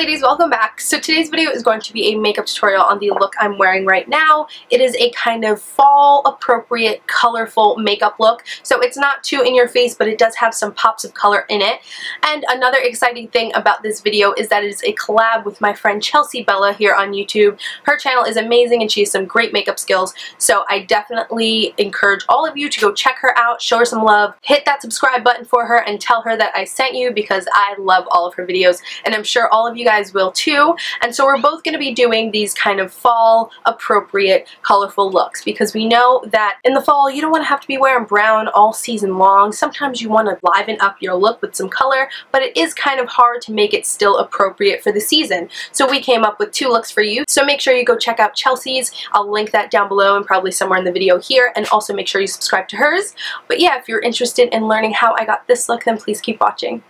ladies, welcome back. So today's video is going to be a makeup tutorial on the look I'm wearing right now. It is a kind of fall appropriate colorful makeup look. So it's not too in your face, but it does have some pops of color in it. And another exciting thing about this video is that it is a collab with my friend Chelsea Bella here on YouTube. Her channel is amazing and she has some great makeup skills. So I definitely encourage all of you to go check her out, show her some love, hit that subscribe button for her and tell her that I sent you because I love all of her videos and I'm sure all of you guys will too. And so we're both going to be doing these kind of fall appropriate colorful looks because we know that in the fall you don't want to have to be wearing brown all season long. Sometimes you want to liven up your look with some color, but it is kind of hard to make it still appropriate for the season. So we came up with two looks for you. So make sure you go check out Chelsea's. I'll link that down below and probably somewhere in the video here, and also make sure you subscribe to hers. But yeah, if you're interested in learning how I got this look, then please keep watching.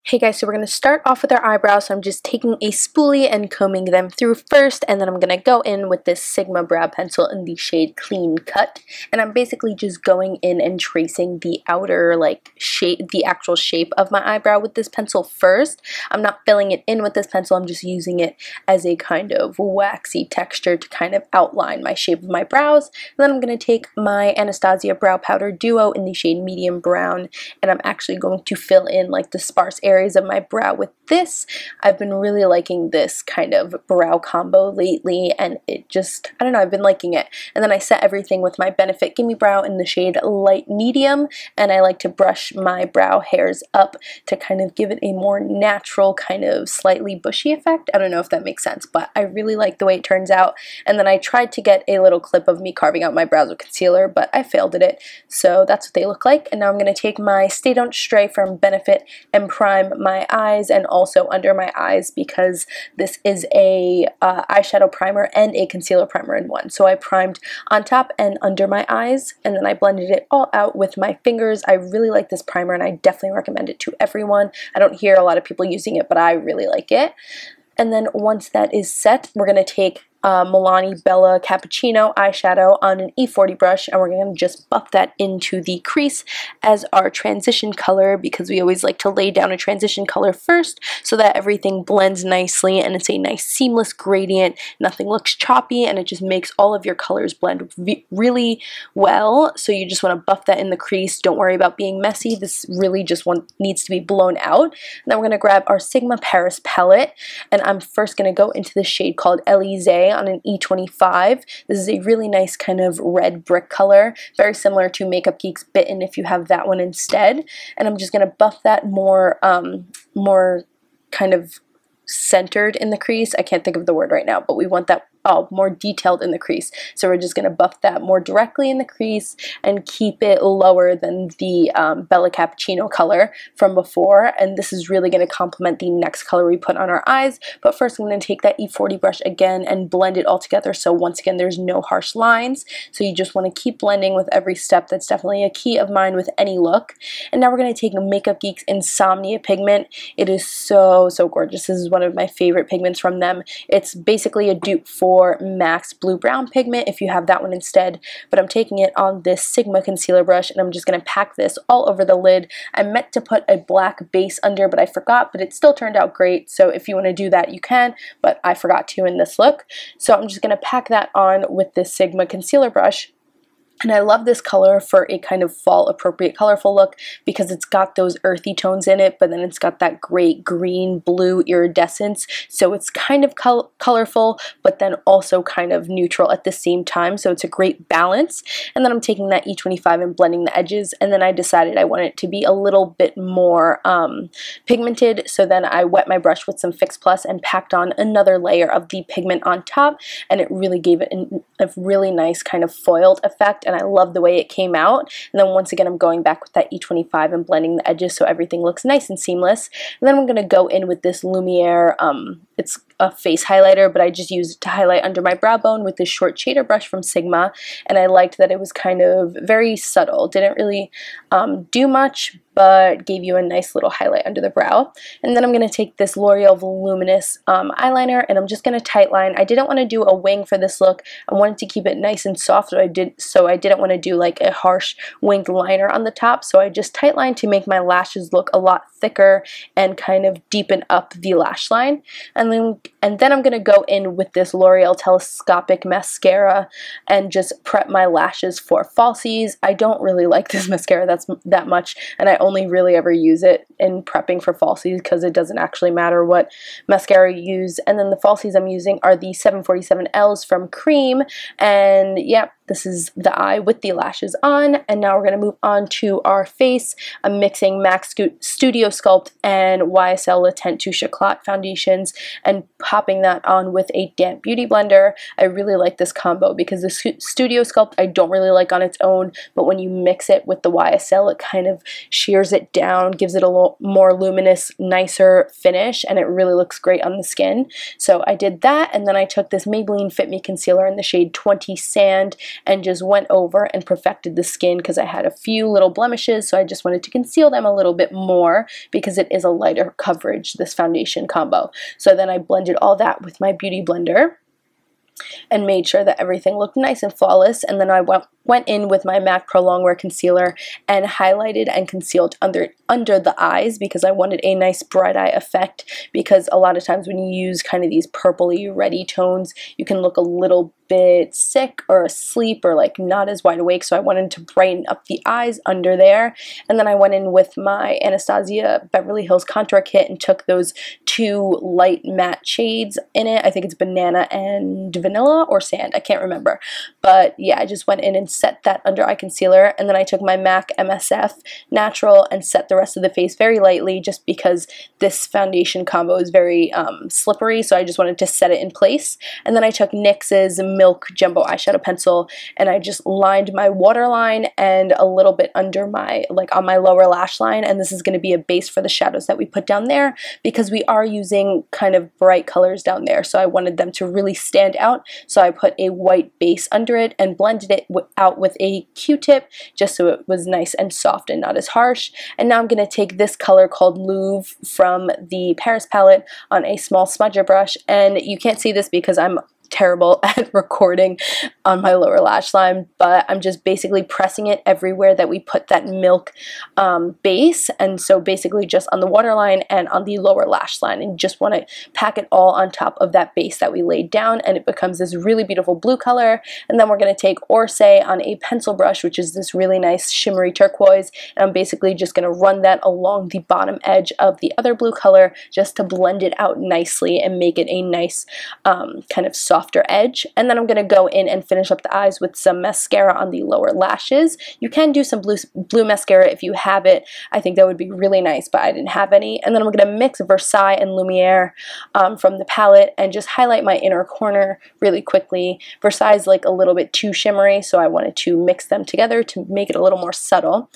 Hey guys, so we're going to start off with our eyebrows, so I'm just taking a spoolie and combing them through first, and then I'm going to go in with this Sigma brow pencil in the shade Clean Cut, and I'm basically just going in and tracing the outer, like, shape, the actual shape of my eyebrow with this pencil first. I'm not filling it in with this pencil, I'm just using it as a kind of waxy texture to kind of outline my shape of my brows. And then I'm going to take my Anastasia Brow Powder Duo in the shade Medium Brown, and I'm actually going to fill in, like, the sparse areas of my brow with this. I've been really liking this kind of brow combo lately, and it just, I don't know, I've been liking it. And then I set everything with my Benefit Gimme Brow in the shade Light Medium, and I like to brush my brow hairs up to kind of give it a more natural, kind of slightly bushy effect. I don't know if that makes sense, but I really like the way it turns out. And then I tried to get a little clip of me carving out my brows with concealer, but I failed at it. So that's what they look like. And now I'm going to take my Stay Don't Stray from Benefit and prime my eyes and also under my eyes, because this is a eyeshadow primer and a concealer primer in one. So I primed on top and under my eyes, and then I blended it all out with my fingers. I really like this primer and I definitely recommend it to everyone. I don't hear a lot of people using it, but I really like it. And then once that is set, we're going to take Milani Bella Cappuccino eyeshadow on an E40 brush, and we're going to just buff that into the crease as our transition color, because we always like to lay down a transition color first so that everything blends nicely and it's a nice seamless gradient. Nothing looks choppy and it just makes all of your colors blend really well. So you just want to buff that in the crease. Don't worry about being messy. This really just needs to be blown out. And then we're going to grab our Sigma Paris palette, and I'm first going to go into the shade called Elysees on an E25. This is a really nice kind of red brick color, very similar to Makeup Geek's Bitten if you have that one instead. And I'm just going to buff that more kind of centered in the crease. I can't think of the word right now, but we want that more detailed in the crease. So we're just going to buff that more directly in the crease and keep it lower than the Bella Cappuccino color from before. And this is really going to complement the next color we put on our eyes. But first I'm going to take that E40 brush again and blend it all together. So once again, there's no harsh lines. So you just want to keep blending with every step. That's definitely a key of mine with any look. And now we're going to take Makeup Geek's Insomnia pigment. It is so gorgeous. This is one of my favorite pigments from them. It's basically a dupe for MAC's Blue Brown pigment if you have that one instead, but I'm taking it on this Sigma concealer brush and I'm just going to pack this all over the lid. I meant to put a black base under, but I forgot, but it still turned out great. So if you want to do that, you can, but I forgot to in this look. So I'm just going to pack that on with this Sigma concealer brush. And I love this color for a kind of fall appropriate colorful look because it's got those earthy tones in it, but then it's got that great green blue iridescence. So it's kind of colorful, but then also kind of neutral at the same time. So it's a great balance. And then I'm taking that E25 and blending the edges. And then I decided I want it to be a little bit more pigmented. So then I wet my brush with some Fix Plus and packed on another layer of the pigment on top. And it really gave it a really nice kind of foiled effect. And I love the way it came out. And then once again, I'm going back with that E25 and blending the edges so everything looks nice and seamless. And then I'm going to go in with this Lumiere, it's a face highlighter, but I just used it to highlight under my brow bone with this short shader brush from Sigma. And I liked that it was kind of very subtle. Didn't really do much, but gave you a nice little highlight under the brow. And then I'm going to take this L'Oreal Voluminous eyeliner, and I'm just going to tight line. I didn't want to do a wing for this look. I wanted to keep it nice and soft, so I didn't want to do like a harsh winged liner on the top, so I just tight lined to make my lashes look a lot thicker and kind of deepen up the lash line. And then I'm going to go in with this L'Oreal Telescopic mascara and just prep my lashes for falsies. I don't really like this mascara that much, and I only really ever use it in prepping for falsies because it doesn't actually matter what mascara you use. And then the falsies I'm using are the 747Ls from Creme, and yep, this is the eye with the lashes on. And now we're going to move on to our face. I'm mixing MAC Studio Sculpt and YSL Le Teint Touche Eclat foundations and popping that on with a damp beauty blender. I really like this combo because the Studio Sculpt I don't really like on its own, but when you mix it with the YSL, it kind of shears it down, gives it a little more luminous, nicer finish, and it really looks great on the skin. So I did that, and then I took this Maybelline Fit Me Concealer in the shade 20 Sand and just went over and perfected the skin because I had a few little blemishes, so I just wanted to conceal them a little bit more because it is a lighter coverage, this foundation combo. So then I blended all that with my beauty blender and made sure that everything looked nice and flawless. And then I went in with my MAC Pro Longwear concealer and highlighted and concealed under the eyes because I wanted a nice bright eye effect, because a lot of times when you use kind of these purpley reddy tones, you can look a little bit sick or asleep or like not as wide awake, so I wanted to brighten up the eyes under there. And then I went in with my Anastasia Beverly Hills contour kit and took those two light matte shades in it. I think it's banana and vanilla or sand, I can't remember, but yeah, I just went in and set that under eye concealer. And then I took my MAC MSF Natural and set the rest of the face very lightly just because this foundation combo is very slippery, so I just wanted to set it in place. And then I took NYX's Milk Jumbo Eyeshadow Pencil and I just lined my waterline and a little bit under my, like on my lower lash line, and this is going to be a base for the shadows that we put down there because we are using kind of bright colors down there, so I wanted them to really stand out. So I put a white base under it and blended it out with a Q-tip just so it was nice and soft and not as harsh. And now I'm going to take this color called Louvre from the Paris palette on a small smudger brush, and you can't see this because I'm terrible at recording on my lower lash line, but I'm just basically pressing it everywhere that we put that milk base, and so basically just on the waterline and on the lower lash line, and just want to pack it all on top of that base that we laid down, and it becomes this really beautiful blue color. And then we're going to take Orsay on a pencil brush, which is this really nice shimmery turquoise, and I'm basically just going to run that along the bottom edge of the other blue color just to blend it out nicely and make it a nice kind of softer edge. And then I'm going to go in and finish up the eyes with some mascara on the lower lashes. You can do some blue mascara if you have it. I think that would be really nice, but I didn't have any. And then I'm going to mix Versailles and Lumiere from the palette and just highlight my inner corner really quickly. Versailles is like a little bit too shimmery, so I wanted to mix them together to make it a little more subtle.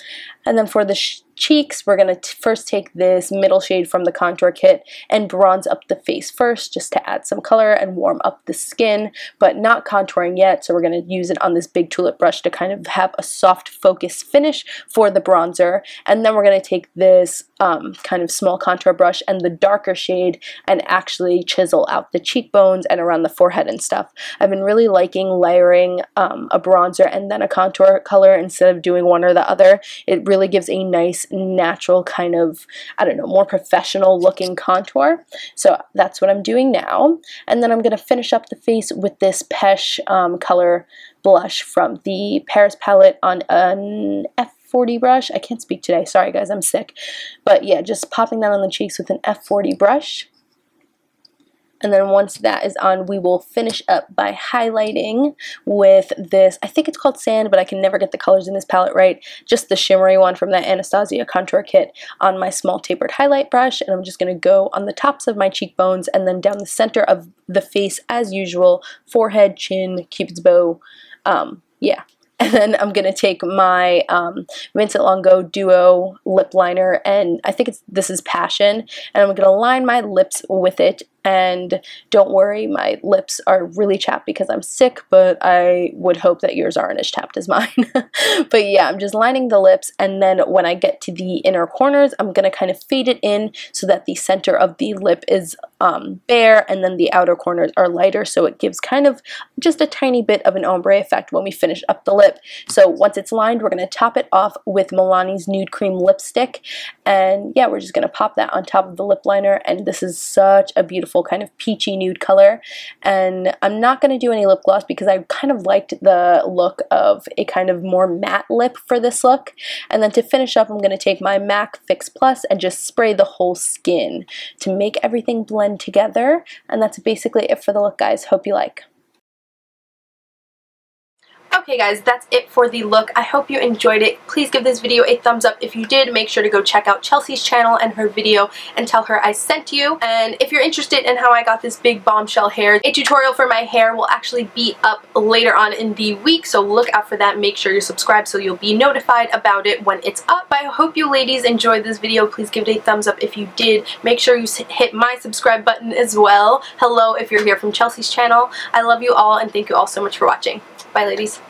And then for the cheeks, we're going to first take this middle shade from the contour kit and bronze up the face first just to add some color and warm up the skin, but not contouring yet, so we're going to use it on this big tulip brush to kind of have a soft focus finish for the bronzer. And then we're going to take this kind of small contour brush and the darker shade and actually chisel out the cheekbones and around the forehead and stuff. I've been really liking layering a bronzer and then a contour color instead of doing one or the other. It really gives a nice natural kind of, I don't know, more professional looking contour. So that's what I'm doing now. And then I'm going to finish up the face with this Beige color blush from the Paris palette on an F40 brush. I can't speak today, sorry guys, I'm sick. But yeah, just popping that on the cheeks with an F40 brush. And then once that is on, we will finish up by highlighting with this, I think it's called Sand, but I can never get the colors in this palette right, just the shimmery one from that Anastasia contour kit on my small tapered highlight brush. And I'm just going to go on the tops of my cheekbones and then down the center of the face as usual, forehead, chin, cupid's bow, yeah. And then I'm going to take my Vincent Longo Duo lip liner, and I think this is Passion, and I'm going to line my lips with it And don't worry, my lips are really chapped because I'm sick, but I would hope that yours aren't as chapped as mine. But yeah, I'm just lining the lips, and then when I get to the inner corners, I'm going to kind of fade it in so that the center of the lip is bare, and then the outer corners are lighter, so it gives kind of just a tiny bit of an ombre effect when we finish up the lip. So once it's lined, we're going to top it off with Milani's Nude Cream lipstick, and yeah, we're just going to pop that on top of the lip liner, and this is such a beautiful kind of peachy nude color. And I'm not going to do any lip gloss because I kind of liked the look of a kind of more matte lip for this look. And then to finish up, I'm going to take my MAC Fix Plus and just spray the whole skin to make everything blend together. And that's basically it for the look, guys. Hope you like. Okay guys, that's it for the look. I hope you enjoyed it. Please give this video a thumbs up if you did. Make sure to go check out Chelsea's channel and her video and tell her I sent you. And if you're interested in how I got this big bombshell hair, a tutorial for my hair will actually be up later on in the week, so look out for that. Make sure you're subscribed so you'll be notified about it when it's up. I hope you ladies enjoyed this video. Please give it a thumbs up if you did. Make sure you hit my subscribe button as well. Hello if you're here from Chelsea's channel. I love you all and thank you all so much for watching. Bye ladies.